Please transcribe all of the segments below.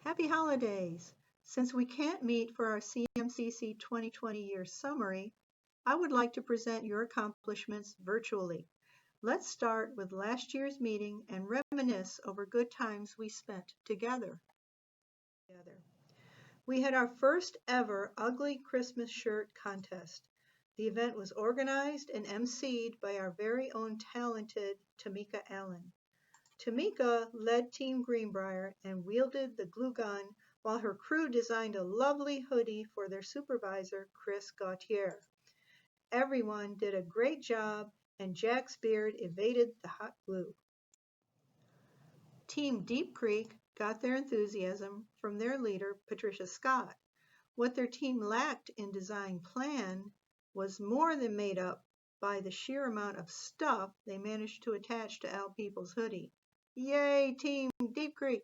Happy holidays! Since we can't meet for our CMCC 2020 year summary, I would like to present your accomplishments virtually. Let's start with last year's meeting and reminisce over good times we spent together. We had our first ever Ugly Christmas Shirt contest. The event was organized and emceed by our very own talented Tamika Allen. Tamika led Team Greenbrier and wielded the glue gun while her crew designed a lovely hoodie for their supervisor, Chris Gautier. Everyone did a great job and Jack's beard evaded the hot glue. Team Deep Creek got their enthusiasm from their leader, Patricia Scott. What their team lacked in design plan was more than made up by the sheer amount of stuff they managed to attach to Al Peoples' hoodie. Yay, Team Deep Creek!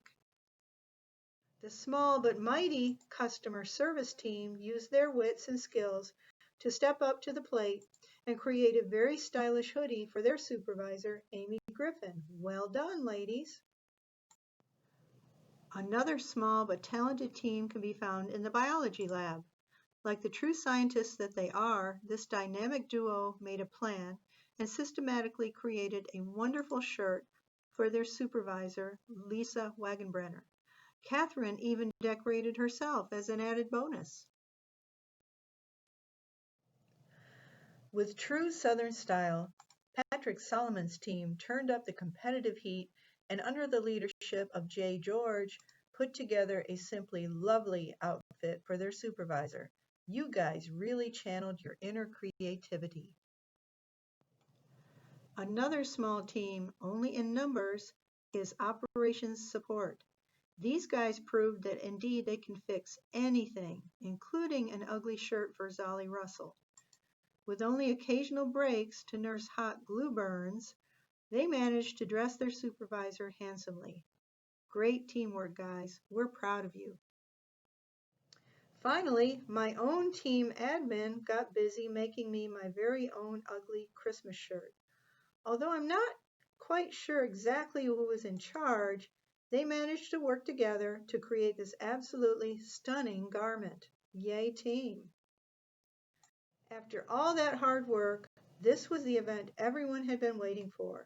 The small but mighty customer service team used their wits and skills to step up to the plate and create a very stylish hoodie for their supervisor, Amy Griffin. Well done, ladies! Another small but talented team can be found in the biology lab. Like the true scientists that they are, this dynamic duo made a plan and systematically created a wonderful shirt for their supervisor, Lisa Wagenbrenner. Catherine even decorated herself as an added bonus. With true Southern style, Patrick Solomon's team turned up the competitive heat and under the leadership of Jay George, put together a simply lovely outfit for their supervisor. You guys really channeled your inner creativity. Another small team, only in numbers, is operations support. These guys proved that indeed they can fix anything, including an ugly shirt for Zolly Russell. With only occasional breaks to nurse hot glue burns, they managed to dress their supervisor handsomely. Great teamwork, guys. We're proud of you. Finally, my own team admin got busy making me my very own ugly Christmas shirt. Although I'm not quite sure exactly who was in charge, they managed to work together to create this absolutely stunning garment. Yay, team! After all that hard work, this was the event everyone had been waiting for.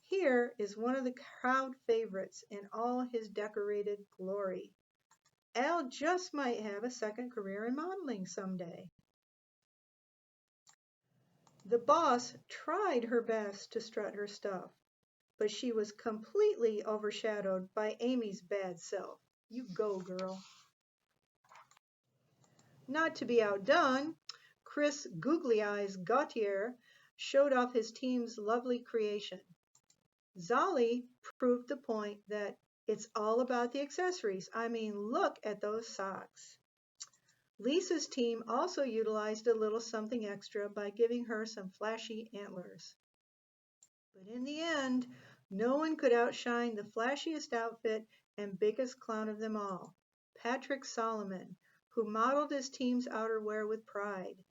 Here is one of the crowd favorites in all his decorated glory. Al just might have a second career in modeling someday. The boss tried her best to strut her stuff, but she was completely overshadowed by Amy's bad self. You go, girl. Not to be outdone, Chris Googly Eyes Gautier showed off his team's lovely creation. Zolly proved the point that it's all about the accessories. I mean, look at those socks. Lisa's team also utilized a little something extra by giving her some flashy antlers. But in the end, no one could outshine the flashiest outfit and biggest clown of them all, Patrick Solomon, who modeled his team's outerwear with pride.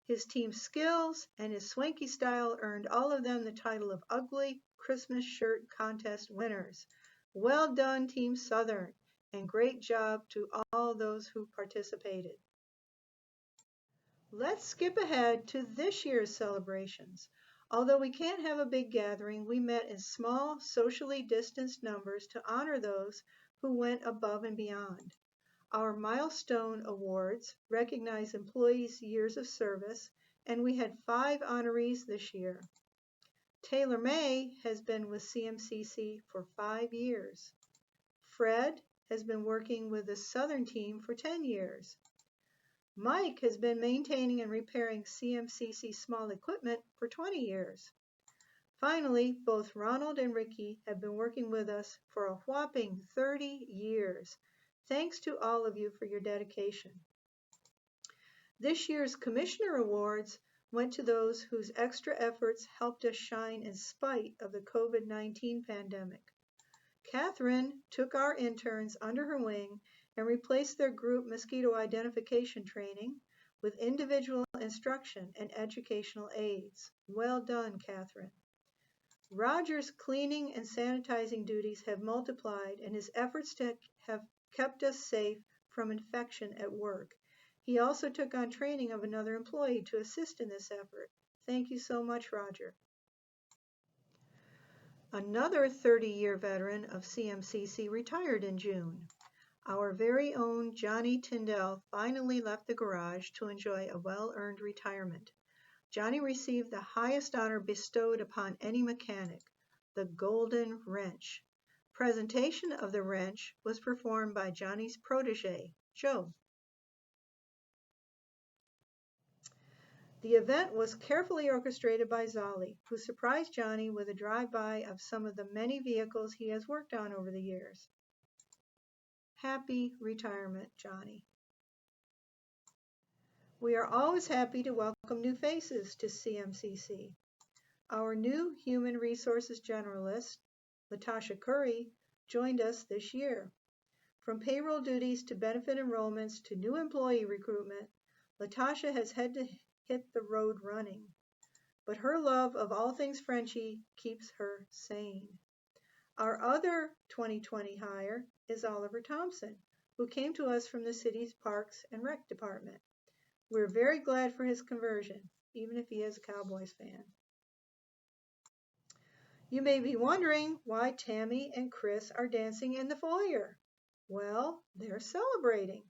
His team's skills and his swanky style earned all of them the title of Ugly Christmas Shirt Contest winners. Well done, Team Southern, and great job to all those who participated. Let's skip ahead to this year's celebrations. Although we can't have a big gathering, we met in small, socially distanced numbers to honor those who went above and beyond. Our milestone awards recognize employees' years of service, and we had 5 honorees this year. Taylor May has been with CMCC for 5 years. Fred has been working with the Southern team for 10 years. Mike has been maintaining and repairing CMCC small equipment for 20 years. Finally, both Ronald and Ricky have been working with us for a whopping 30 years. Thanks to all of you for your dedication. This year's Commissioner Awards went to those whose extra efforts helped us shine in spite of the COVID-19 pandemic. Catherine took our interns under her wing and replaced their group mosquito identification training with individual instruction and educational aids. Well done, Catherine. Roger's cleaning and sanitizing duties have multiplied, and his efforts have kept us safe from infection at work. He also took on training of another employee to assist in this effort. Thank you so much, Roger. Another 30-year veteran of CMCC retired in June. Our very own Johnny Tyndall finally left the garage to enjoy a well-earned retirement. Johnny received the highest honor bestowed upon any mechanic, the Golden Wrench. Presentation of the wrench was performed by Johnny's protege, Joe. The event was carefully orchestrated by Zolly, who surprised Johnny with a drive-by of some of the many vehicles he has worked on over the years. Happy retirement, Johnny. We are always happy to welcome new faces to CMCC. Our new Human Resources Generalist, Latasha Curry, joined us this year. From payroll duties to benefit enrollments to new employee recruitment, Latasha has had to hit the road running. But her love of all things Frenchy keeps her sane. Our other 2020 hire is Oliver Thompson, who came to us from the city's Parks and Rec Department. We're very glad for his conversion, even if he is a Cowboys fan. You may be wondering why Tammy and Chris are dancing in the foyer. Well, they're celebrating.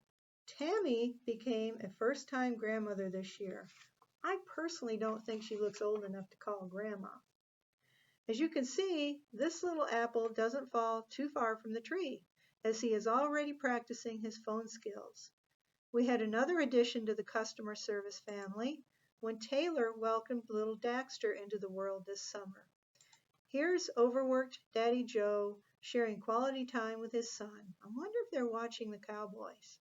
Tammy became a first-time grandmother this year. I personally don't think she looks old enough to call grandma. As you can see, this little apple doesn't fall too far from the tree, as he is already practicing his phone skills. We had another addition to the customer service family when Taylor welcomed little Daxter into the world this summer. Here's overworked Daddy Joe sharing quality time with his son. I wonder if they're watching the Cowboys.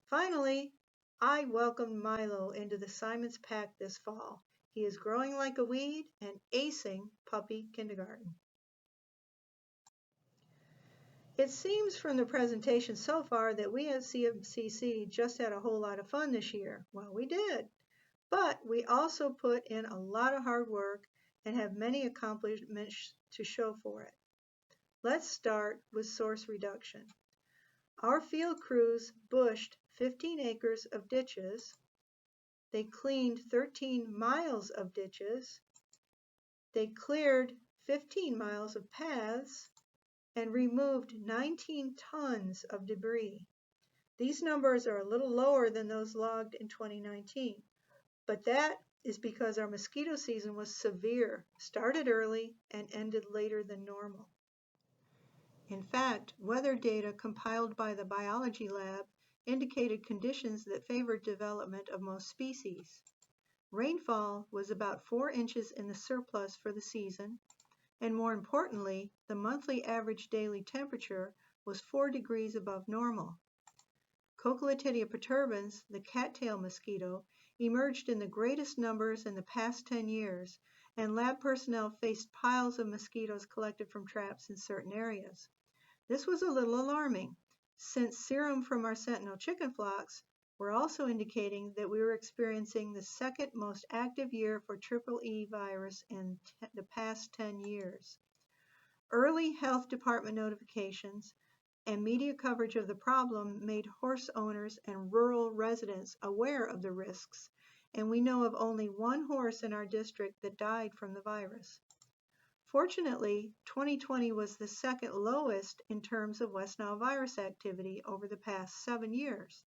Finally, I welcomed Milo into the Simon's Pack this fall. He is growing like a weed and acing puppy kindergarten. It seems from the presentation so far that we at CMCC just had a whole lot of fun this year. Well, we did. But we also put in a lot of hard work and have many accomplishments to show for it. Let's start with source reduction. Our field crews bushed 15 acres of ditches. They cleaned 13 miles of ditches. They cleared 15 miles of paths and removed 19 tons of debris. These numbers are a little lower than those logged in 2019, but that is because our mosquito season was severe, started early, and ended later than normal. In fact, weather data compiled by the biology lab indicated conditions that favored development of most species. Rainfall was about 4 inches in the surplus for the season, and more importantly, the monthly average daily temperature was 4 degrees above normal. Coquilitidia perturbans, the cattail mosquito, emerged in the greatest numbers in the past 10 years, and lab personnel faced piles of mosquitoes collected from traps in certain areas. This was a little alarming, since serum from our sentinel chicken flocks were also indicating that we were experiencing the second most active year for EEE virus in the past 10 years. Early health department notifications and media coverage of the problem made horse owners and rural residents aware of the risks, and we know of only one horse in our district that died from the virus. Fortunately, 2020 was the second lowest in terms of West Nile virus activity over the past 7 years.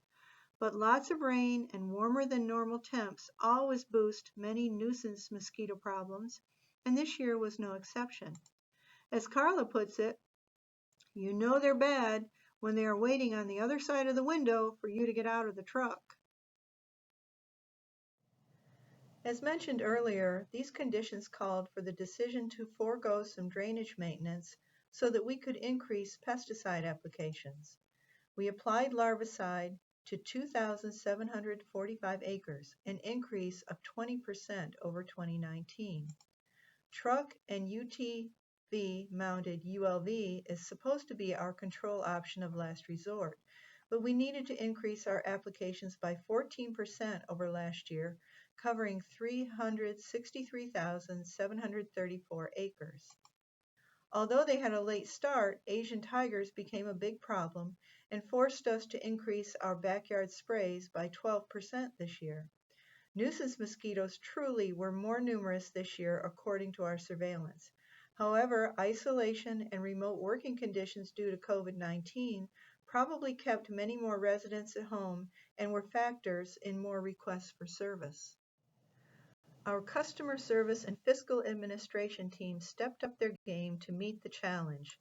But lots of rain and warmer than normal temps always boost many nuisance mosquito problems, and this year was no exception. As Carla puts it, you know they're bad when they are waiting on the other side of the window for you to get out of the truck. As mentioned earlier, these conditions called for the decision to forego some drainage maintenance so that we could increase pesticide applications. We applied larvicide to 2,745 acres, an increase of 20% over 2019. Truck and UTV-mounted ULV is supposed to be our control option of last resort, but we needed to increase our applications by 14% over last year, covering 363,734 acres. Although they had a late start, Asian tigers became a big problem and forced us to increase our backyard sprays by 12% this year. Nuisance mosquitoes truly were more numerous this year according to our surveillance. However, isolation and remote working conditions due to COVID-19 probably kept many more residents at home and were factors in more requests for service. Our customer service and fiscal administration teams stepped up their game to meet the challenge.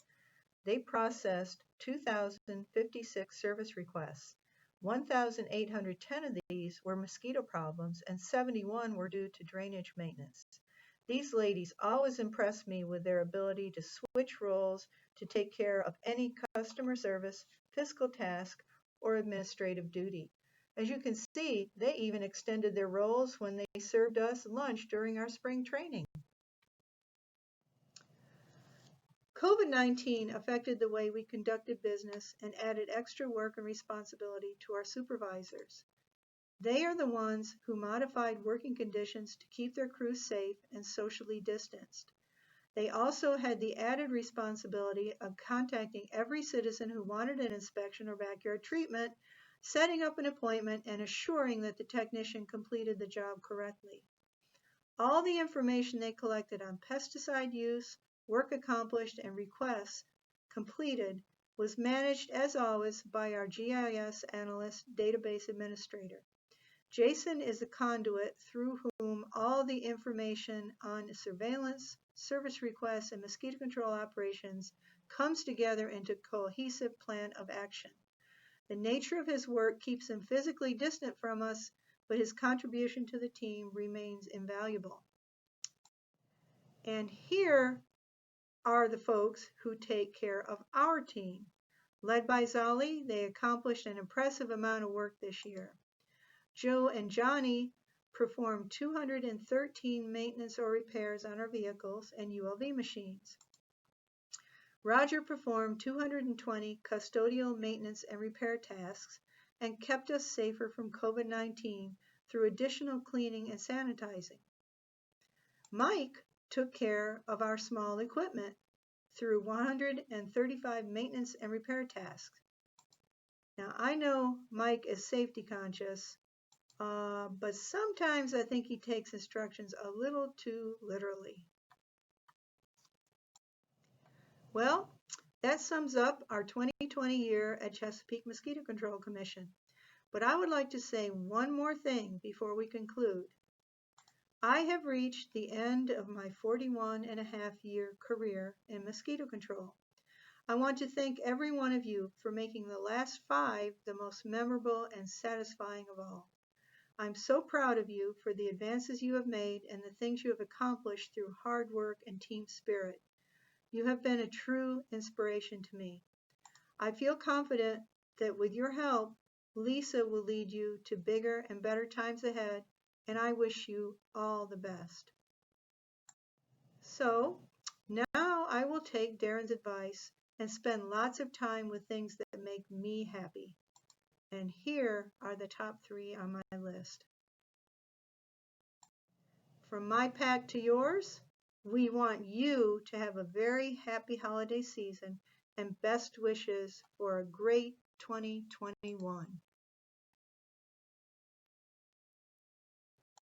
They processed 2,056 service requests. 1,810 of these were mosquito problems and 71 were due to drainage maintenance. These ladies always impress me with their ability to switch roles to take care of any customer service, fiscal task, or administrative duty. As you can see, they even extended their roles when they served us lunch during our spring training. COVID-19 affected the way we conducted business and added extra work and responsibility to our supervisors. They are the ones who modified working conditions to keep their crews safe and socially distanced. They also had the added responsibility of contacting every citizen who wanted an inspection or backyard treatment, setting up an appointment, and assuring that the technician completed the job correctly. All the information they collected on pesticide use, work accomplished, and requests completed was managed, as always, by our GIS analyst database administrator. Jason is the conduit through whom all the information on surveillance, service requests, and mosquito control operations comes together into a cohesive plan of action. The nature of his work keeps him physically distant from us, but his contribution to the team remains invaluable. And here are the folks who take care of our team. Led by Zali, they accomplished an impressive amount of work this year. Joe and Johnny performed 213 maintenance or repairs on our vehicles and ULV machines. Roger performed 220 custodial maintenance and repair tasks and kept us safer from COVID-19 through additional cleaning and sanitizing. Mike took care of our small equipment through 135 maintenance and repair tasks. Now, I know Mike is safety conscious, but sometimes I think he takes instructions a little too literally. Well, that sums up our 2020 year at Chesapeake Mosquito Control Commission. But I would like to say one more thing before we conclude. I have reached the end of my 41-and-a-half-year career in mosquito control. I want to thank every one of you for making the last 5 the most memorable and satisfying of all. I'm so proud of you for the advances you have made and the things you have accomplished through hard work and team spirit. You have been a true inspiration to me. I feel confident that with your help, Lisa will lead you to bigger and better times ahead, and I wish you all the best. So, now I will take Darren's advice and spend lots of time with things that make me happy. And here are the top 3 on my list. From my pack to yours, we want you to have a very happy holiday season and best wishes for a great 2021.